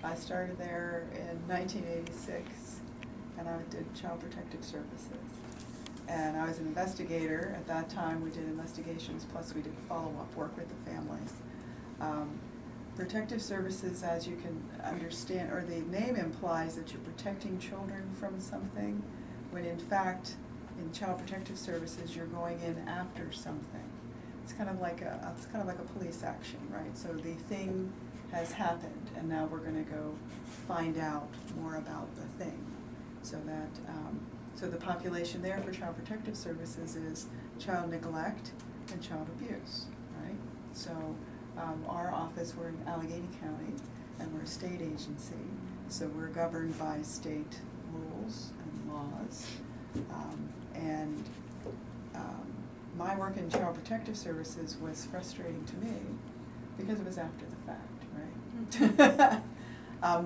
I started there in 1986, and I did Child Protective Services. And I was an investigator. At that time, we did investigations, plus we did follow-up work with the families. Protective Services, as you can understand, or the name implies that you're protecting children from something, when in fact, in Child Protective Services, you're going in after something. It's kind of like a police action, right? So the thing has happened, and now we're going to go find out more about the thing. So that so the population there for Child Protective Services is child neglect and child abuse, right? So our office, we're in Allegheny County, and we're a state agency, so we're governed by state rules and laws. My work in Child Protective Services was frustrating to me because it was after the fact, right?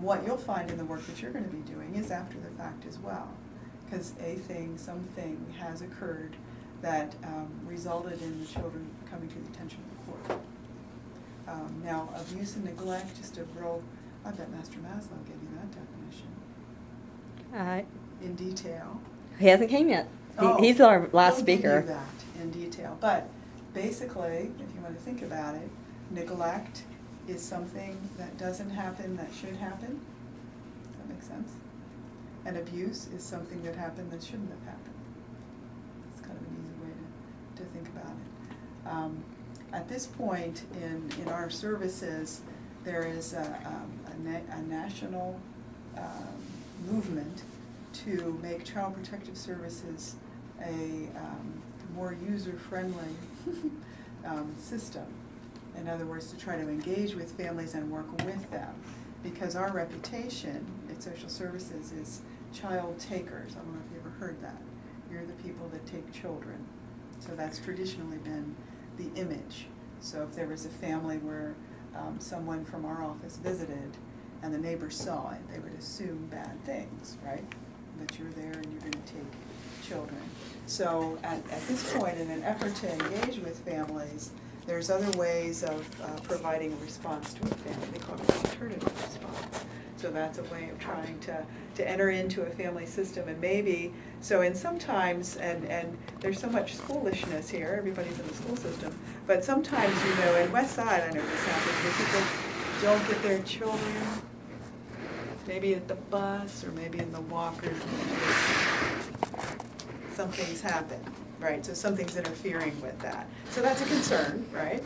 What you'll find in the work that you're going to be doing is after the fact as well, because something has occurred that resulted in the children coming to the attention of the court. Now, abuse and neglect, I bet Master Maslow gave you that definition. In detail. He hasn't came yet. He's our last speaker. He'll give you that in detail. But basically, if you want to think about it, neglect is something that doesn't happen that should happen. Does that make sense? And abuse is something that happened that shouldn't have happened. It's kind of an easy way to think about it. At this point in our services, there is a national movement to make Child Protective Services a more user-friendly system. In other words, to try to engage with families and work with them. Because our reputation at social services is child takers. I don't know if you ever heard that. You're the people that take children. So that's traditionally been the image. So if there was a family where someone from our office visited and the neighbors saw it, they would assume bad things, right? That you're there and you're going to take children. So at this point, in an effort to engage with families, there's other ways of providing a response to a family. They call it an alternative response. So that's a way of trying to enter into a family system, and maybe, so in sometimes, and there's so much schoolishness here, everybody's in the school system, but sometimes, in West Side, I know this happens, where people don't get their children, maybe at the bus, or maybe in the walker, something's happened, right? So something's interfering with that. So that's a concern, right?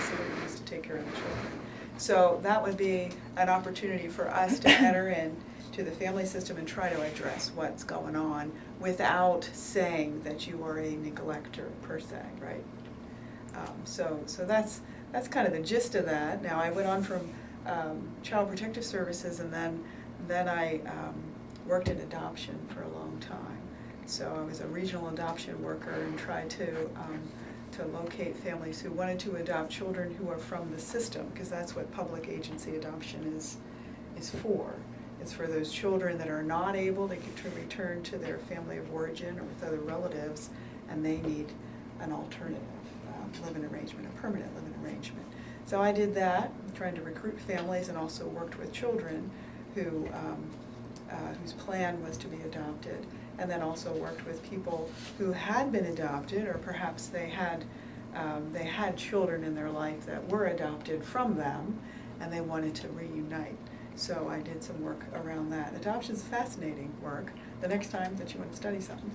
Somebody needs to take care of the children. So that would be an opportunity for us to enter into the family system and try to address what's going on without saying that you are a neglector per se, right? So that's kind of the gist of that. Now I went on from Child Protective Services, and then I worked in adoption for a long time. So I was a regional adoption worker and tried to locate families who wanted to adopt children who are from the system, because that's what public agency adoption is for. It's for those children that are not able to return to their family of origin or with other relatives, and they need an alternative living arrangement, a permanent living arrangement. So I did that, trying to recruit families, and also worked with children who whose plan was to be adopted, and then also worked with people who had been adopted, or perhaps they had children in their life that were adopted from them, and they wanted to reunite. So I did some work around that. Adoption is fascinating work. The next time that you want to study something,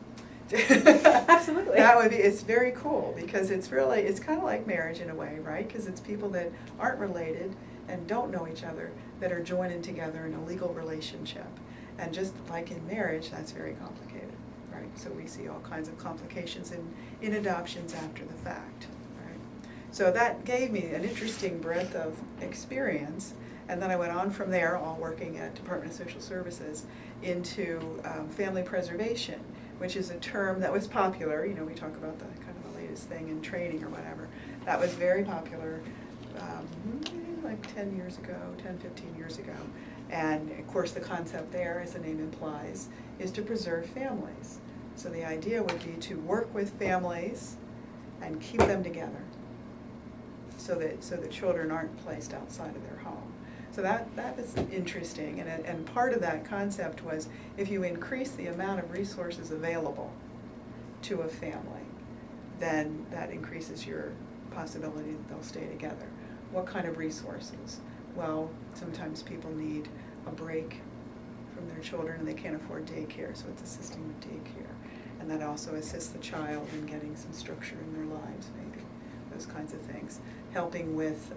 absolutely, that would be. It's very cool, because it's kind of like marriage in a way, right? Because it's people that aren't related and don't know each other that are joining together in a legal relationship. And just like in marriage, that's very complicated, right? So we see all kinds of complications in adoptions after the fact, right? So that gave me an interesting breadth of experience. And then I went on from there, all working at Department of Social Services, into family preservation, which is a term that was popular. We talk about the kind of the latest thing in training or whatever. That was very popular like 10 years ago, 10, 15 years ago. And of course the concept there, as the name implies, is to preserve families. So the idea would be to work with families and keep them together, so that children aren't placed outside of their home. So that is interesting, and part of that concept was if you increase the amount of resources available to a family, then that increases your possibility that they'll stay together. What kind of resources? Well, sometimes people need a break from their children and they can't afford daycare, so it's assisting with daycare. And that also assists the child in getting some structure in their lives, maybe, those kinds of things. Helping with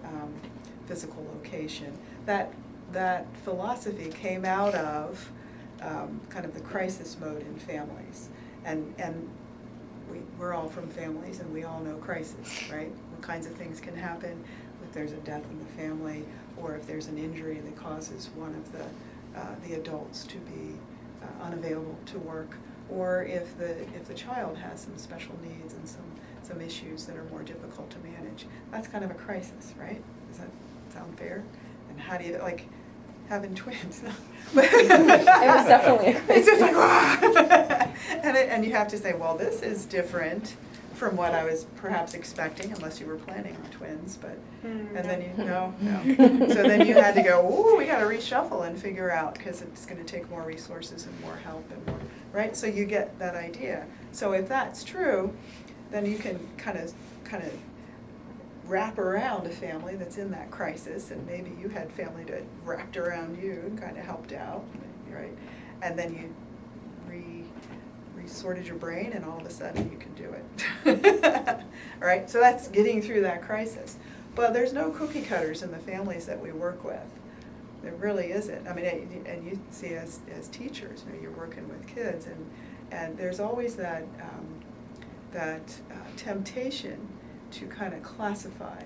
physical location. That philosophy came out of kind of the crisis mode in families. And we're all from families and we all know crisis, right? What kinds of things can happen if there's a death in the family, or if there's an injury that causes one of the adults to be unavailable to work, or if the child has some special needs and some issues that are more difficult to manage. That's kind of a crisis, right? Does that sound fair? And how do you, like, having twins? It was definitely a crisis. It's just like, wow. And you have to say, well, this is different from what I was perhaps expecting, unless you were planning on twins, but, and then no. So then you had to go, ooh, we gotta reshuffle and figure out, because it's gonna take more resources and more help and more, right? So you get that idea. So if that's true, then you can kind of wrap around a family that's in that crisis, and maybe you had family that wrapped around you and kind of helped out, right? And then you sorted your brain, and all of a sudden you can do it. All right, so that's getting through that crisis. But there's no cookie cutters in the families that we work with. There really isn't. I mean, and you see as teachers, you know, you're working with kids, and there's always that temptation to kind of classify,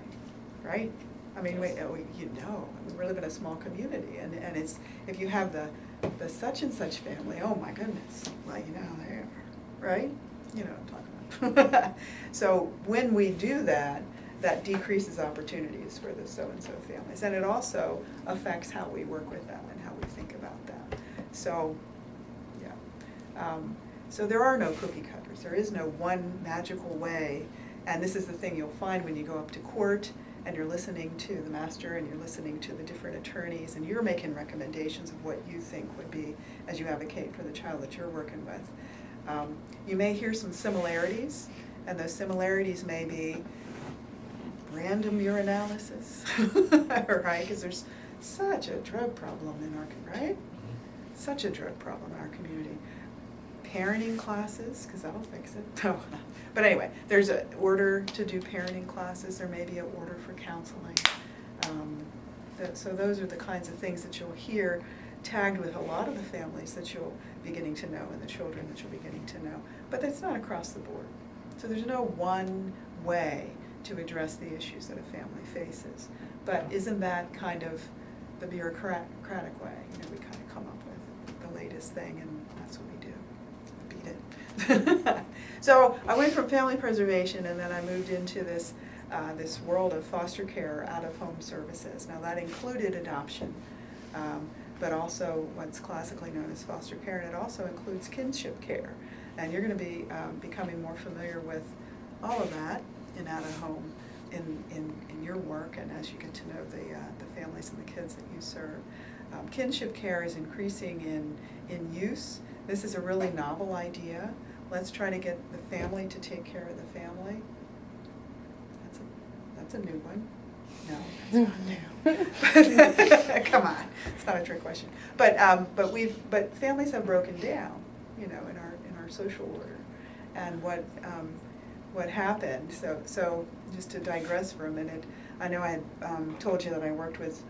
right? I mean, we live in a small community, and it's, if you have the such and such family, oh my goodness, well, you know, there, right? You know what I'm talking about. So when we do that, that decreases opportunities for the so-and-so families, and it also affects how we work with them and how we think about them. So, yeah. So there are no cookie cutters. There is no one magical way, and this is the thing you'll find when you go up to court and you're listening to the master and you're listening to the different attorneys and you're making recommendations of what you think would be, as you advocate for the child that you're working with. You may hear some similarities, and those similarities may be random urinalysis, right? Because there's such a drug problem in our, right? Such a drug problem in our community. Parenting classes, because that'll fix it. No. But anyway, there's an order to do parenting classes. There may be an order for counseling. So those are the kinds of things that you'll hear tagged with a lot of the families that you'll be getting to know and the children that you'll be getting to know. But that's not across the board. So there's no one way to address the issues that a family faces. But isn't that kind of the bureaucratic way? You know, we kind of come up with the latest thing, and that's what we do. Beat it. So I went from family preservation, and then I moved into this world of foster care, out-of-home services. Now that included adoption, but also what's classically known as foster care, and it also includes kinship care. And you're going to be becoming more familiar with all of that in out-of-home in your work, and as you get to know the families and the kids that you serve. Kinship care is increasing in use. This is a really novel idea. Let's try to get the family to take care of the family. That's a new one. No, that's not new. Come on, it's not a trick question. But families have broken down, you know, in our social order, and what happened. So just to digress for a minute, I know I had told you that I worked with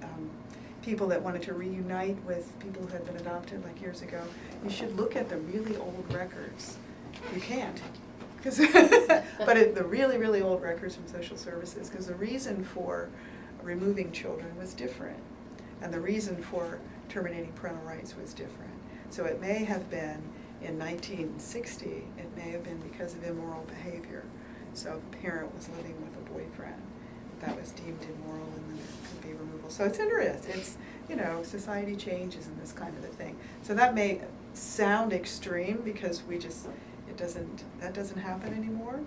people that wanted to reunite with people who had been adopted like years ago. You should look at the really old records. You can't, but the really, really old records from social services, because the reason for removing children was different, and the reason for terminating parental rights was different. So it may have been in 1960, it may have been because of immoral behavior. So if a parent was living with a boyfriend, that was deemed immoral, and then it could be removal. So it's interesting. It's, you know, society changes and this kind of a thing. So that may sound extreme because that doesn't happen anymore.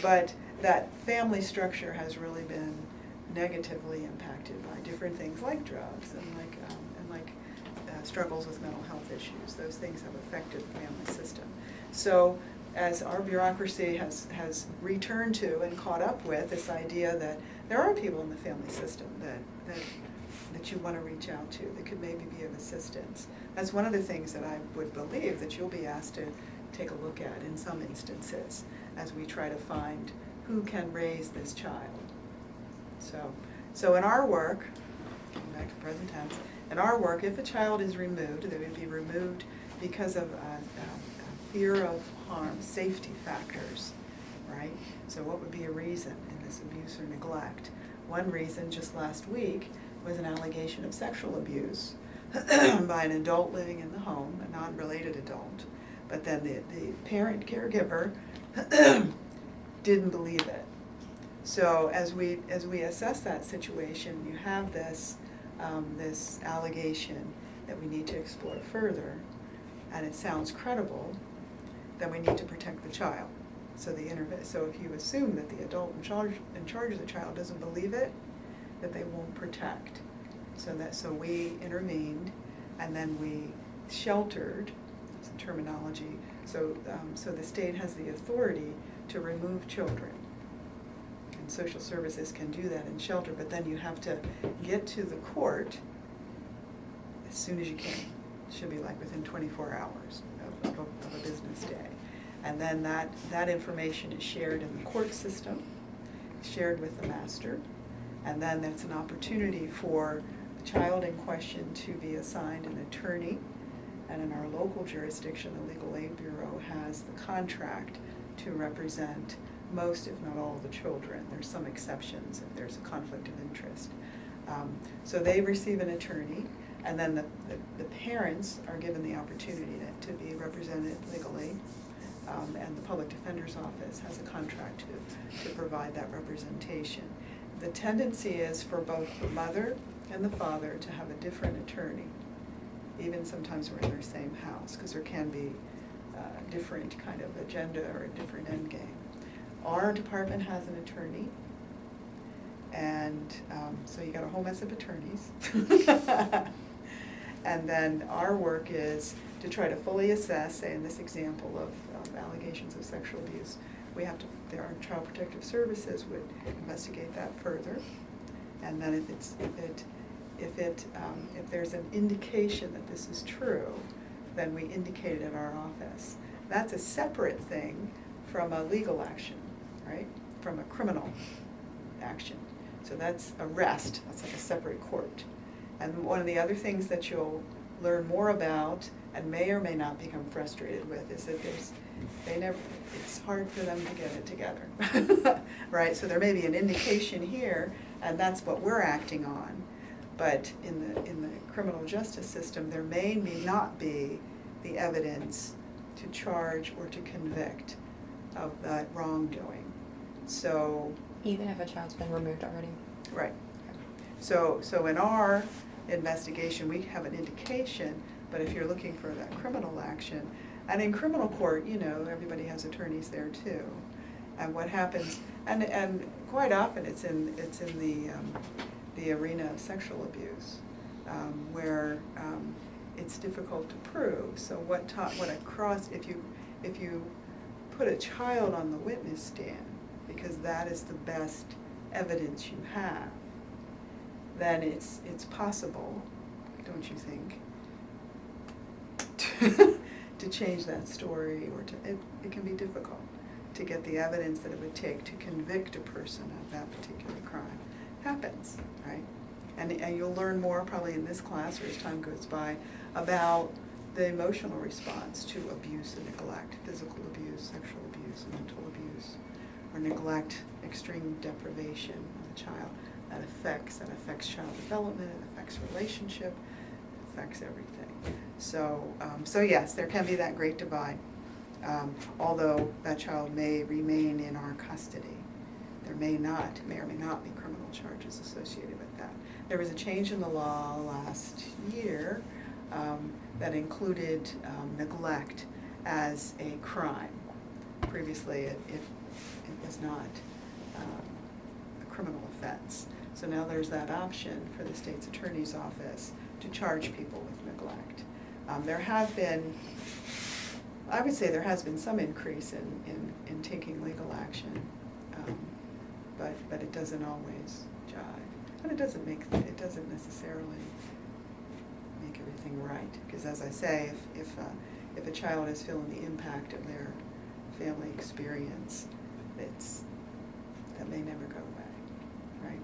But that family structure has really been negatively impacted by different things like drugs and like struggles with mental health issues. Those things have affected the family system. So as our bureaucracy has returned to and caught up with this idea that there are people in the family system that you want to reach out to that could maybe be of assistance. That's one of the things that I would believe that you'll be asked to take a look at in some instances as we try to find who can raise this child. So in our work, going back to present tense, in our work, if a child is removed, they would be removed because of fear of harm, safety factors, right? So what would be a reason in this abuse or neglect? One reason just last week was an allegation of sexual abuse by an adult living in the home, a non-related adult. But then the parent caregiver didn't believe it. So as we assess that situation, you have this this allegation that we need to explore further, and it sounds credible, then we need to protect the child. So if you assume that the adult in charge of the child doesn't believe it, that they won't protect. So we intervened, and then we sheltered. That's the terminology. So the state has the authority to remove children. And social services can do that in shelter, but then you have to get to the court as soon as you can. It should be like within 24 hours of a business day. And then that information is shared in the court system, shared with the master, and then that's an opportunity for the child in question to be assigned an attorney. And in our local jurisdiction, the Legal Aid Bureau has the contract to represent most, if not all, the children. There's some exceptions if there's a conflict of interest. So they receive an attorney, and then the parents are given the opportunity to be represented legally. And the Public Defender's Office has a contract to provide that representation. The tendency is for both the mother and the father to have a different attorney, even sometimes we're in their same house, because there can be a different kind of agenda or a different end game. Our department has an attorney, and so you got a whole mess of attorneys. And then our work is to try to fully assess, say in this example of allegations of sexual abuse, our Child Protective Services would investigate that further. And then if there's an indication that this is true, then we indicate it at our office. That's a separate thing from a legal action, right? From a criminal action. So that's arrest, that's like a separate court. And one of the other things that you'll learn more about and may or may not become frustrated with is that it's hard for them to get it together, right? So there may be an indication here, and that's what we're acting on. But in the criminal justice system, there may not be the evidence to charge or to convict of that wrongdoing. So Even if a child's been removed already? right. So in our investigation, we have an indication, but if you're looking for that criminal action, and in criminal court, everybody has attorneys there too. And what happens, and quite often it's in the arena of sexual abuse, where it's difficult to prove. So if you put a child on the witness stand, because that is the best evidence you have, then it's possible, don't you think, to change that story, or it can be difficult to get the evidence that it would take to convict a person of that particular crime. Happens, right? And you'll learn more probably in this class or as time goes by about the emotional response to abuse and neglect, physical abuse, sexual abuse, mental abuse, or neglect, extreme deprivation of the child. That affects child development, it affects relationship, it affects everything. So yes, there can be that great divide. Although that child may remain in our custody, there may or may not be criminal charges associated with that. There was a change in the law last year that included neglect as a crime. Previously, it was not a criminal offense. So now there's that option for the state's attorney's office to charge people with neglect. There have been, I would say there has been some increase in taking legal action, but it doesn't always jive. And it doesn't necessarily make everything right. Because as I say, if a child is feeling the impact of their family experience, that may never go away, right?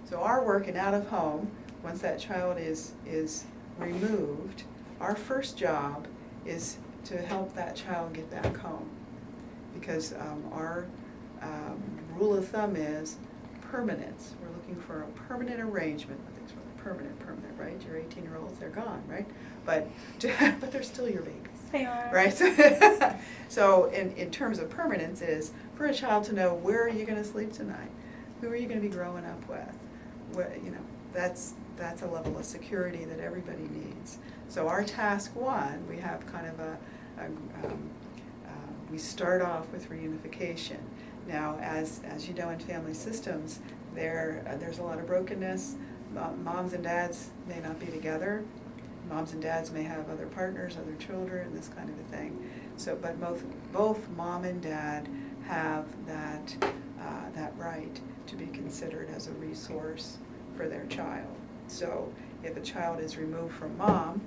So our work in out of home, once that child is removed, our first job is to help that child get back home. Because our rule of thumb is permanence. We're looking for a permanent arrangement. Nothing's really permanent, right? Your 18-year-olds, they're gone, right? But they're still your babies. They are. Right? So in terms of permanence is for a child to know, where are you going to sleep tonight? Who are you going to be growing up with? That's a level of security that everybody needs. So our task one, we have kind of we start off with reunification. Now, as you know, in family systems, there's a lot of brokenness. Moms and dads may not be together. Moms and dads may have other partners, other children, this kind of a thing. So, but both mom and dad have that right to be considered as a resource for their child. So, if a child is removed from mom,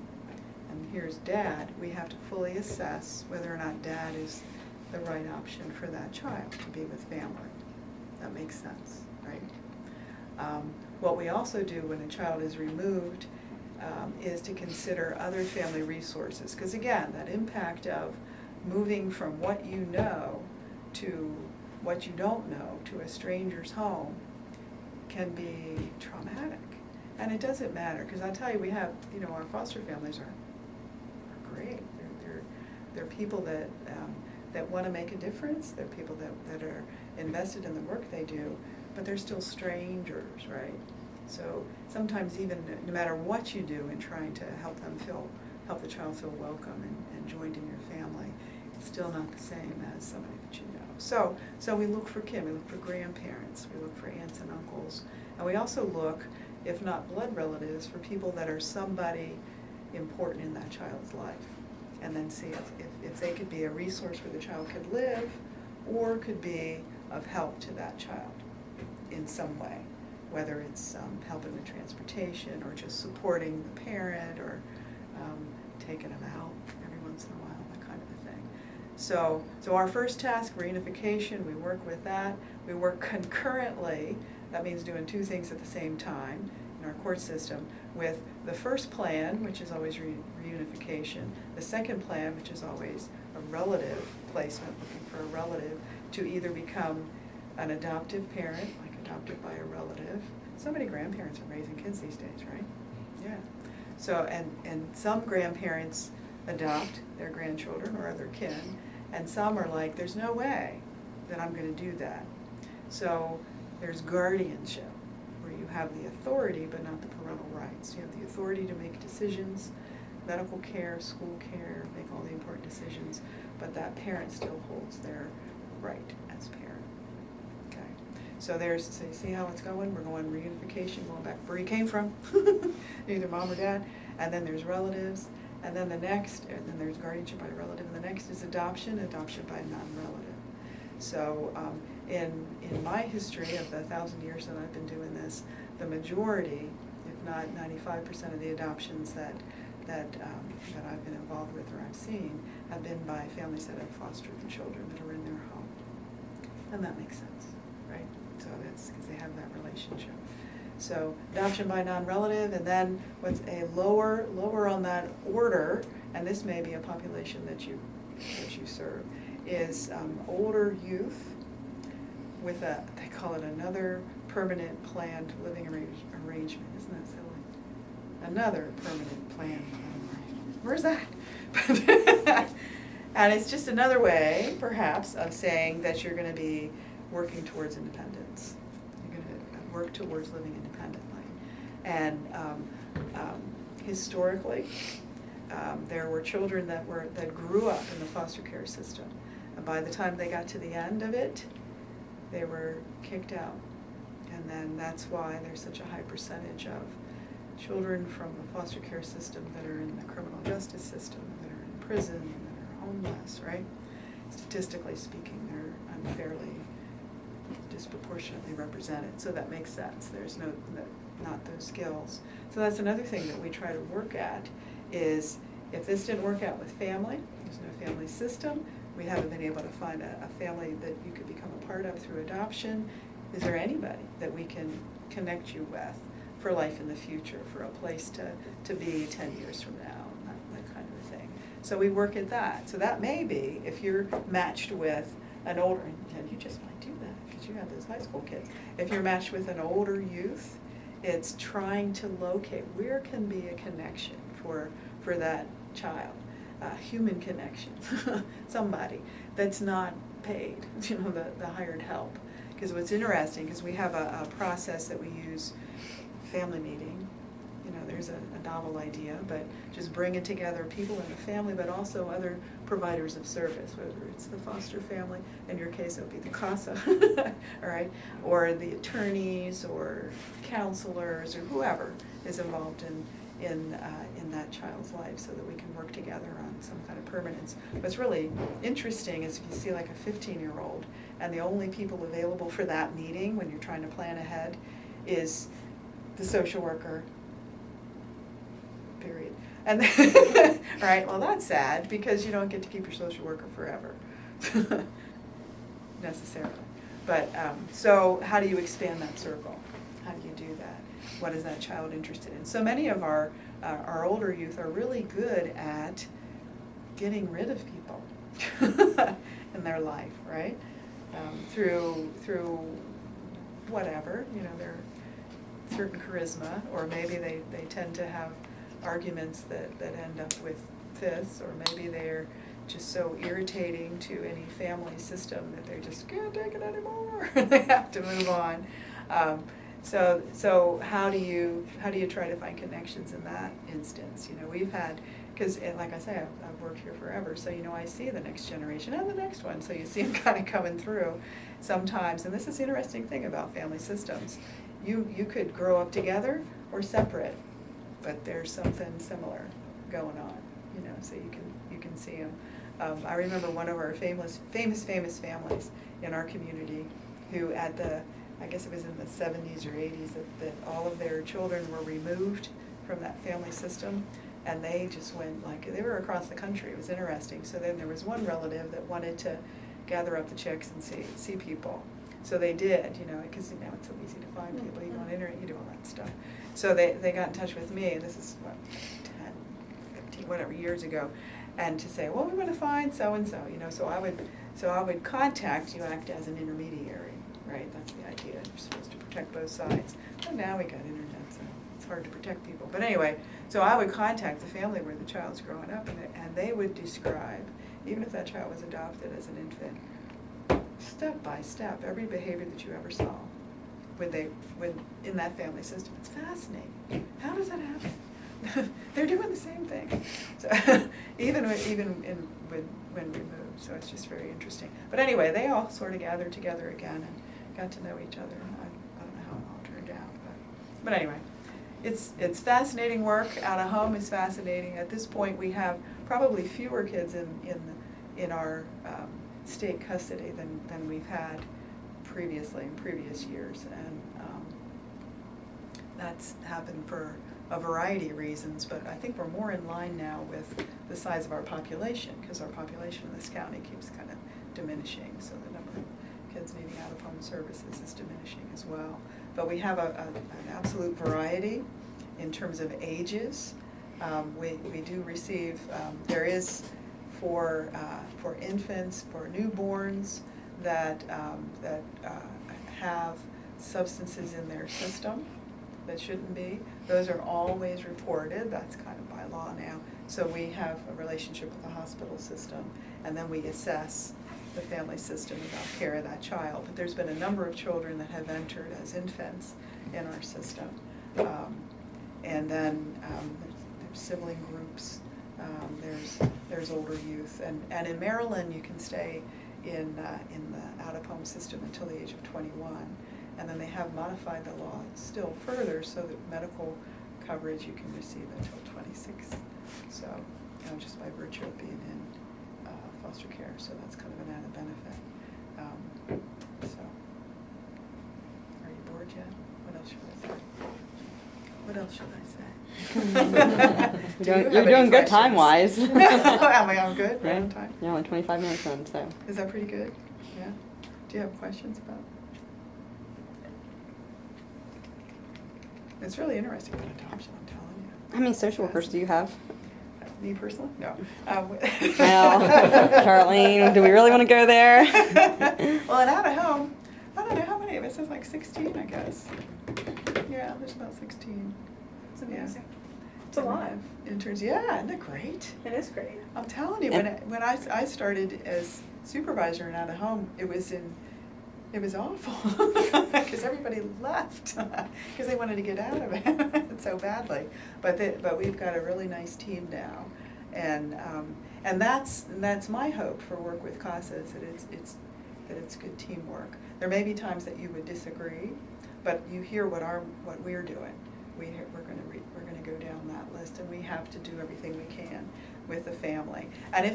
and here's dad, we have to fully assess whether or not dad is the right option for that child to be with family. That makes sense, right? What we also do when a child is removed is to consider other family resources. Because again, that impact of moving from what you know to what you don't know to a stranger's home can be traumatic. And it doesn't matter, because I'll tell you, we have, our foster families are great. They're people that want to make a difference. They're people that are invested in the work they do, but they're still strangers, right? So sometimes even no matter what you do in trying to help the child feel welcome and joined in your family, it's still not the same as somebody that you know. So we look for kin, we look for grandparents, we look for aunts and uncles, and we also look, if not blood relatives, for people that are somebody important in that child's life. And then see if they could be a resource where the child could live, or could be of help to that child in some way, whether it's helping with transportation, or just supporting the parent, or taking them out every once in a while, that kind of a thing. So our first task, reunification, we work with that. We work concurrently, that means doing two things at the same time in our court system, with the first plan, which is always reunification, the second plan, which is always a relative placement, looking for a relative to either become an adoptive parent, like adopted by a relative. So many grandparents are raising kids these days, right? Yeah. So, and some grandparents adopt their grandchildren or other kin, and some are like, there's no way that I'm going to do that. So there's guardianship, where you have the authority but not the parental rights. You have the authority to make decisions, medical care, school care, make all the important decisions, but that parent still holds their right as parent. Okay. So you see how it's going? We're going reunification, going back where you came from, either mom or dad, and then there's relatives, and then and then there's guardianship by a relative, and the next is adoption by a non-relative. So in my history of the 1,000 years that I've been doing this, the majority, if not 95% of the adoptions that I've been involved with or I've seen have been by families that have fostered the children that are in their home. And that makes sense, right? So that's because they have that relationship. So adoption by non-relative, and then what's a lower on that order, and this may be a population that you serve, is older youth with they call it another permanent planned living arrangement. Isn't that silly? Another permanent planned arrangement. Where's that? And it's just another way, perhaps, of saying that you're going to be working towards independence. You're going to work towards living independently. And historically, there were children that grew up in the foster care system. And by the time they got to the end of it, they were kicked out. And then that's why there's such a high percentage of children from the foster care system that are in the criminal justice system, that are in prison, that are homeless, right? Statistically speaking, they're unfairly, disproportionately represented, so that makes sense. There's not those skills. So that's another thing that we try to work at, is if this didn't work out with family, there's no family system, we haven't been able to find a family that you could become a part of through adoption, is there anybody that we can connect you with for life in the future, for a place to be 10 years from now, that kind of a thing. So we work at that. So that may be, if you're matched with an older, and you just might do that because you have those high school kids. If you're matched with an older youth, it's trying to locate where can be a connection for that child, a human connection, somebody that's not paid, the hired help. Because what's interesting, because we have a process that we use, family meeting, there's a novel idea, but just bringing together people in the family, but also other providers of service, whether it's the foster family, in your case it would be the CASA, all right, or the attorneys, or counselors, or whoever is involved in that child's life, so that we can work together on some kind of permanence. What's really interesting is if you see like a 15-year-old, and the only people available for that meeting when you're trying to plan ahead is the social worker, period. And then, right, well that's sad, because you don't get to keep your social worker forever, necessarily. But, so how do you expand that circle? How do you do that? What is that child interested in? So many of our older youth are really good at getting rid of people in their life, right? Through whatever, their certain charisma, or maybe they tend to have arguments that end up with fists, or maybe they're just so irritating to any family system that they just can't take it anymore. They have to move on. So how do you try to find connections in that instance? We've had, because like I say, I've worked here forever, so I see the next generation and the next one, so you see them kind of coming through sometimes. And this is the interesting thing about family systems. You could grow up together or separate, but there's something similar going on, so you can see them. I remember one of our famous families in our community who I guess it was in the 70s or 80s, that all of their children were removed from that family system, and they just went, they were across the country. It was interesting. So then there was one relative that wanted to gather up the chicks and see people. So they did, because now it's so easy to find people. You go on the internet, you do all that stuff. So they got in touch with me, and this is, 10, 15, whatever, years ago, and to say, well, we want to find so-and-so, so I would contact you, act as an intermediary, right? That's the idea. You're supposed to protect both sides. But now we got internet, so it's hard to protect people. But anyway, so I would contact the family where the child's growing up, and they would describe, even if that child was adopted as an infant, step by step, every behavior that you ever saw when in that family system. It's fascinating. How does that happen? They're doing the same thing. So even when removed. So it's just very interesting. But anyway, they all sort of gathered together again and got to know each other. I don't know how it all turned out, but anyway, it's fascinating work. Out of home is fascinating. At this point, we have probably fewer kids in our state custody than we've had previously in previous years, and that's happened for a variety of reasons, but I think we're more in line now with the size of our population, because our population in this county keeps kind of diminishing, so the number of kids needing out-of-home services is diminishing as well. But we have an absolute variety in terms of ages. We do receive, there is for infants, for newborns that have substances in their system that shouldn't be. Those are always reported. That's kind of by law now. So we have a relationship with the hospital system, and then we assess the family system about care of that child. But there's been a number of children that have entered as infants in our system. And then there's sibling groups. There's older youth, and in Maryland you can stay in the out-of-home system until the age of 21, And then they have modified the law still further so that medical coverage you can receive until 26. So, just by virtue of being in foster care, so that's kind of an added benefit. So, are you bored yet? What else should I say? What else should I say? You're doing good time-wise. Am I on good? Right Yeah. on time? You're only 25 minutes in, so. Is that pretty good? Yeah? Do you have questions about? It's really interesting about adoption, I'm telling you. How many social workers do you have? Me personally? No. Well, Charlene, do we really want to go there? Well, and out of home, I don't know how many of us, it's like 16, I guess. Yeah, there's about 16. It's amazing. It's And a we lot. have interns, yeah, isn't it great? It is great. I'm telling you, when I started as supervisor in out of home, it was awful because everybody left because they wanted to get out of it so badly. But we've got a really nice team now, and that's my hope for work with CASA is that it's good teamwork. There may be times that you would disagree, but you hear what we're doing. We're going to go down that list, and we have to do everything we can with the family. And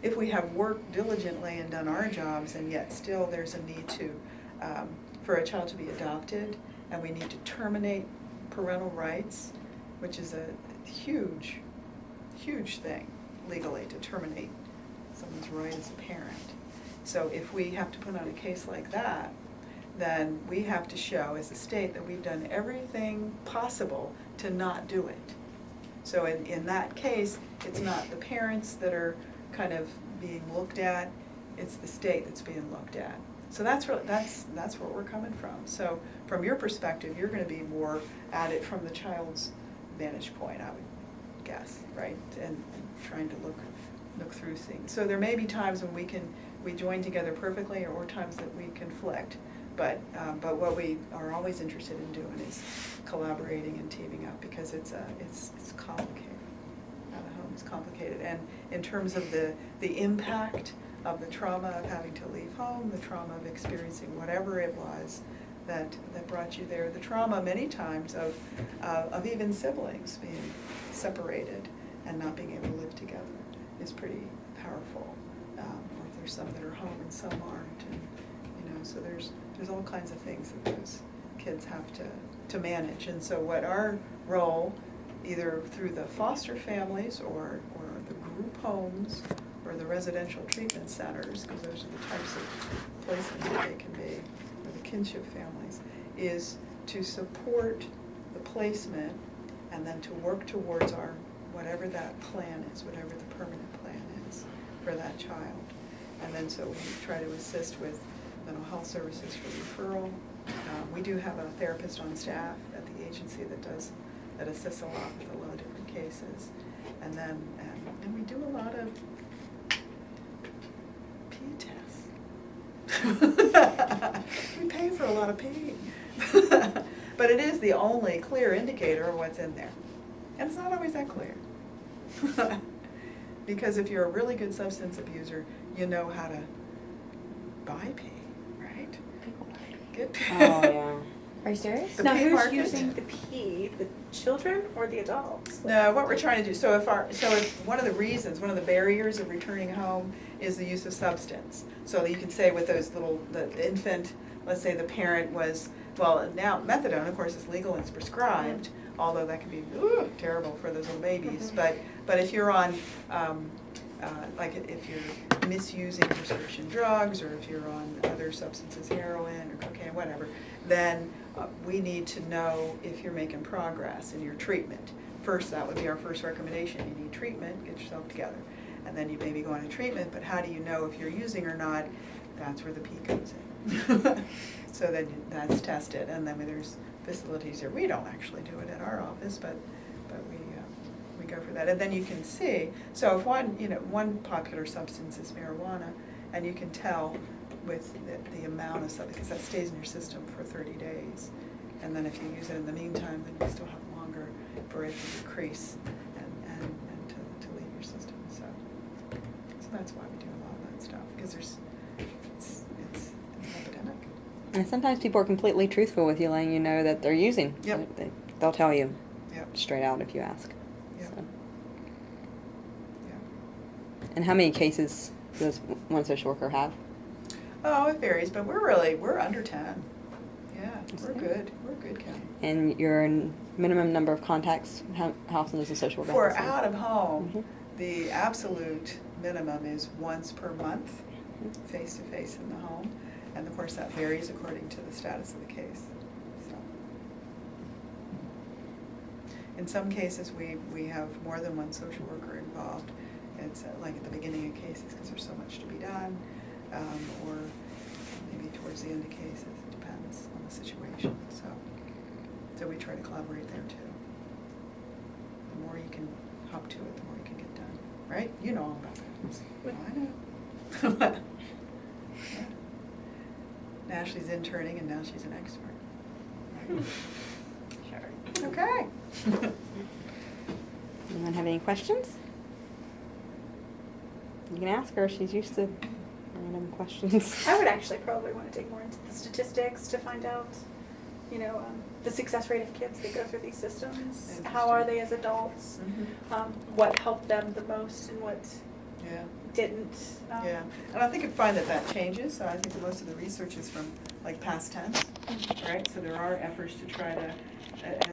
if we have worked diligently and done our jobs, and yet still there's a need for a child to be adopted, and we need to terminate parental rights, which is a huge, huge thing legally to terminate someone's right as a parent. So if we have to put on a case like that, then we have to show as a state that we've done everything possible to not do it. So in that case, it's not the parents that are kind of being looked at, it's the state that's being looked at. So that's where we're coming from. So from your perspective, you're going to be more at it from the child's vantage point, I would guess, right? And trying to look through things. So there may be times when we join together perfectly, or times that we conflict. But what we are always interested in doing is collaborating and teaming up, because it's complicated. Out of home is complicated, and in terms of the impact of the trauma of having to leave home, the trauma of experiencing whatever it was that brought you there, the trauma many times of even siblings being separated and not being able to live together is pretty powerful. Or there's some that are home and some aren't, and so there's all kinds of things that those kids have to manage. And so what our role, either through the foster families or the group homes or the residential treatment centers, because those are the types of placements that they can be, or the kinship families, is to support the placement and then to work towards whatever that plan is, whatever the permanent plan is for that child. And then so we try to assist with mental health services for referral. We do have a therapist on staff at the agency that assists a lot with a lot of different cases. And then and we do a lot of pee tests. We pay for a lot of pee. But it is the only clear indicator of what's in there. And it's not always that clear. Because if you're a really good substance abuser, you know how to buy pee, right? Get pee. Oh, yeah. Are you serious? The Now, pee who's market. using the pee? The children or the adults? No, what we're trying to do, so if one of the barriers of returning home is the use of substance. So you can say with the infant, let's say the parent was, well, now methadone, of course, is legal and it's prescribed, although that can be terrible for those little babies. But if you're on, like if you're misusing prescription drugs, or if you're on other substances, heroin or cocaine, whatever, then we need to know if you're making progress in your treatment. First, that would be our first recommendation. You need treatment, get yourself together. And then you maybe go on a treatment, but how do you know if you're using or not? That's where the P comes in. So then that's tested, and then there's facilities here. We don't actually do it at our office, but we go for that. And then you can see, so if one popular substance is marijuana, and you can tell with the amount of stuff, because that stays in your system for 30 days. And then if you use it in the meantime, then you still have longer for it to decrease and to leave your system. So that's why we do a lot of that stuff, because it's an epidemic. And sometimes people are completely truthful with you, letting you know that they're using. Yep. They'll tell you Yep. straight out if you ask. Yep. So. Yep. And how many cases does one social worker have? Oh, it varies, but we're under 10. Yeah, That's we're good. good. We're good county. And your minimum number of contacts, how often does a social worker For have to see? out of home, Mhm. the absolute minimum is once per month, face to face in the home. And of course, that varies according to the status of the case. So, in some cases, we have more than one social worker involved. It's like at the beginning of cases because there's so much to be done, or maybe towards the end of cases. It depends on the situation. So we try to collaborate there too. The more you can hop to it, the more you can get done. Right? You know all about that. I know. Yeah. Ashley's interning and now she's an expert. Right? Sure. Okay. Anyone have any questions? You can ask her. She's used to random questions. I would actually probably want to dig more into the statistics to find out, you know, the success rate of kids that go through these systems. How are they as adults? Mhm. What helped them the most and what Yeah. didn't. Yeah, and I think you'd find that changes, so I think that most of the research is from like past tense, right? So there are efforts to try to